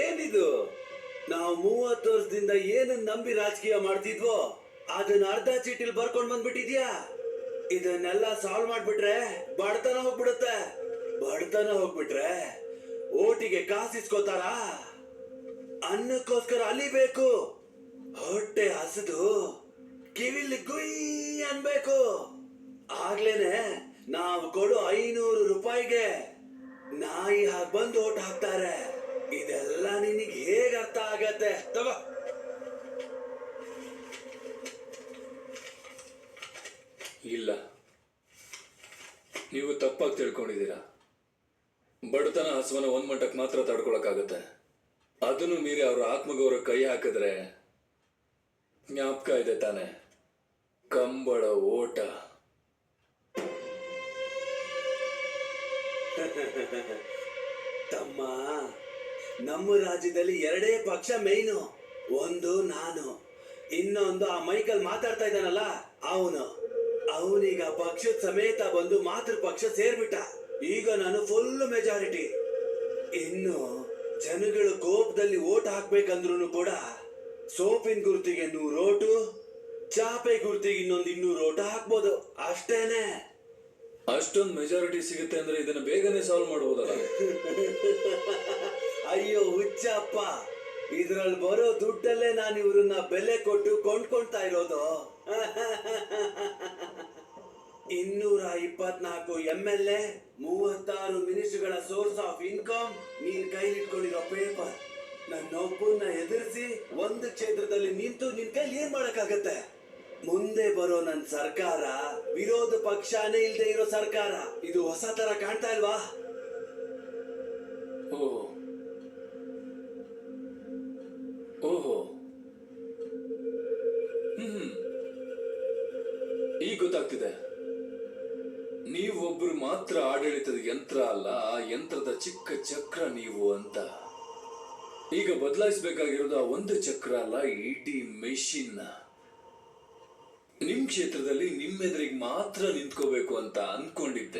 ಏನಿದು? ನಾವು 30 ವರ್ಷದಿಂದ ಏನನ್ನ ನಂಬಿ ರಾಜಕೀಯ ಮಾಡ್ತಿದ್ವೋ ಅದನ್ನ ಅರ್ಧ ಚೀಟಿಲ್ ಬರ್ಕೊಂಡ್ ಬಂದ್ಬಿಟ್ಟಿದ್ಯಾ. ಇದನ್ನೆಲ್ಲ ಸಾಲ್ವ್ ಮಾಡ್ಬಿಟ್ರೆ ಬಡತನ ಹೋಗ್ಬಿಡುತ್ತೆ. ಬಡತನ ಹೋಗ್ಬಿಟ್ರೆ ಓಟಿಗೆ ಕಾಸಿಸ್ಕೋತಾರ. ಅನ್ನಕ್ಕೋಸ್ಕರ ಅಲಿಬೇಕು. ಹೊಟ್ಟೆ ಹಸಿದು ಕಿವಿಲಿ ಗುಯ್ ಅನ್ಬೇಕು. ಆಗ್ಲೇನೆ ನಾವು ಕೊಡು 500 ರೂಪಾಯಿಗೆ ನಾಯಿ ಹಾಗೆ ಬಂದು ಓಟ್ ಹಾಕ್ತಾರೆ. ಇದೆಲ್ಲ ನಿನಗೆ ಹೇಗೆ ಅರ್ಥ ಆಗತ್ತೆ? ತಗೋ. ಇಲ್ಲ, ನೀವು ತಪ್ಪಾಗಿ ತಿಳ್ಕೊಂಡಿದ್ದೀರಾ. ಬಡತನ ಹಸುವನ ಒಂದ್ ಮಟ್ಟಕ್ಕೆ ಮಾತ್ರ ತಡ್ಕೊಳಕ್ಕಾಗತ್ತೆ. ಅದನ್ನು ಮೀರಿ ಅವ್ರ ಆತ್ಮಗೌರವ ಕೈ ಹಾಕಿದ್ರೆ ಜ್ಞಾಪಕ ಇದೆ ತಾನೆ, ಕಂಬಳ ಓಟ. ತಮ್ಮ, ನಮ್ಮ ರಾಜ್ಯದಲ್ಲಿ 2 ಪಕ್ಷ ಮೇಯ್ನು. ಒಂದು ನಾನು, ಇನ್ನೊಂದು ಆ ಮೈಕಲ್ ಮಾತಾಡ್ತಾ ಇದ್ದಾನಲ್ಲ ಅವನು. ಅವನೀಗ ಪಕ್ಷದ ಸಮೇತ ಬಂದು ಮಾತೃ ಪಕ್ಷ ಸೇರ್ಬಿಟ್ಟ. ಈಗ ನಾನು ಫುಲ್ ಮೆಜಾರಿಟಿ. ಇನ್ನು ಜನಗಳು ಕೋಪದಲ್ಲಿ ಓಟ್ ಹಾಕ್ಬೇಕಂದ್ರು ಕೂಡ ಸೋಪಿನ ಗುರುತಿಗೆ 100 ಓಟು, ಚಾಪೆ ಗುರುತಿಗೆ ಇನ್ನೊಂದು 200 ಓಟು ಹಾಕ್ಬೋದು ಅಷ್ಟೇನೆ. ಅಷ್ಟೊಂದು ಮೆಜಾರಿಟಿ ಸಿಗುತ್ತೆ ಅಂದ್ರೆ ಇದನ್ನ ಬೇಗನೆ ಸಾಲ್ವ್ ಮಾಡಬಹುದಲ್ಲ? ಅಯ್ಯೋ ಹುಚ್ಚಪ್ಪ, ಇದ್ರಲ್ಲಿ ಬರೋ ದುಡ್ಡಲ್ಲೇ ನಾನು ಇವ್ರನ್ನ ಬೆಲೆ ಕೊಟ್ಟು ಕೊಂಡ್ಕೊಳ್ತಾ ಇರೋದು. 224 MLA, 36 ಮಿನಿಸ್ಟರ್ಗಳ ಸೋರ್ಸ್ ಆಫ್ ಇನ್ಕಮ್ ನೀನ್ ಕೈಲಿಟ್ಕೊಂಡಿರೋ ಪೇಪರ್. ನನ್ನೊಬ್ಬನ್ನ ಎದುರಿಸಿ ಒಂದು ಕ್ಷೇತ್ರದಲ್ಲಿ ನಿಂತು ನಿನ್ ಕೈಲಿ ಏನ್ ಮಾಡಕ್ಕಾಗತ್ತೆ? ಮುಂದೆ ಬರೋ ನನ್ನ ಸರ್ಕಾರ ವಿರೋಧ ಪಕ್ಷನೇ ಇಲ್ದೇ ಇರೋ ಸರ್ಕಾರ. ಇದು ಹೊಸ ತರ ಕಾಣ್ತಾ ಇಲ್ವಾ? ಓಹೋ, ಈಗ ಗೊತ್ತಾಗ್ತಿದೆ. ನೀವೊಬ್ರು ಮಾತ್ರ ಆಡಳಿತದ ಯಂತ್ರ ಅಲ್ಲ, ಆ ಯಂತ್ರದ ಚಿಕ್ಕ ಚಕ್ರ ನೀವು ಅಂತ. ಈಗ ಬದಲಾಯಿಸಬೇಕಾಗಿರೋದು ಆ ಒಂದು ಚಕ್ರ ಅಲ್ಲ, ಇಡೀ ಮೆಷಿನ್. ನಿಮ್ ಕ್ಷೇತ್ರದಲ್ಲಿ ನಿಮ್ಮೆದುರಿಗೆ ಮಾತ್ರ ನಿಂತ್ಕೋಬೇಕು ಅಂತ ಅನ್ಕೊಂಡಿದ್ದೆ.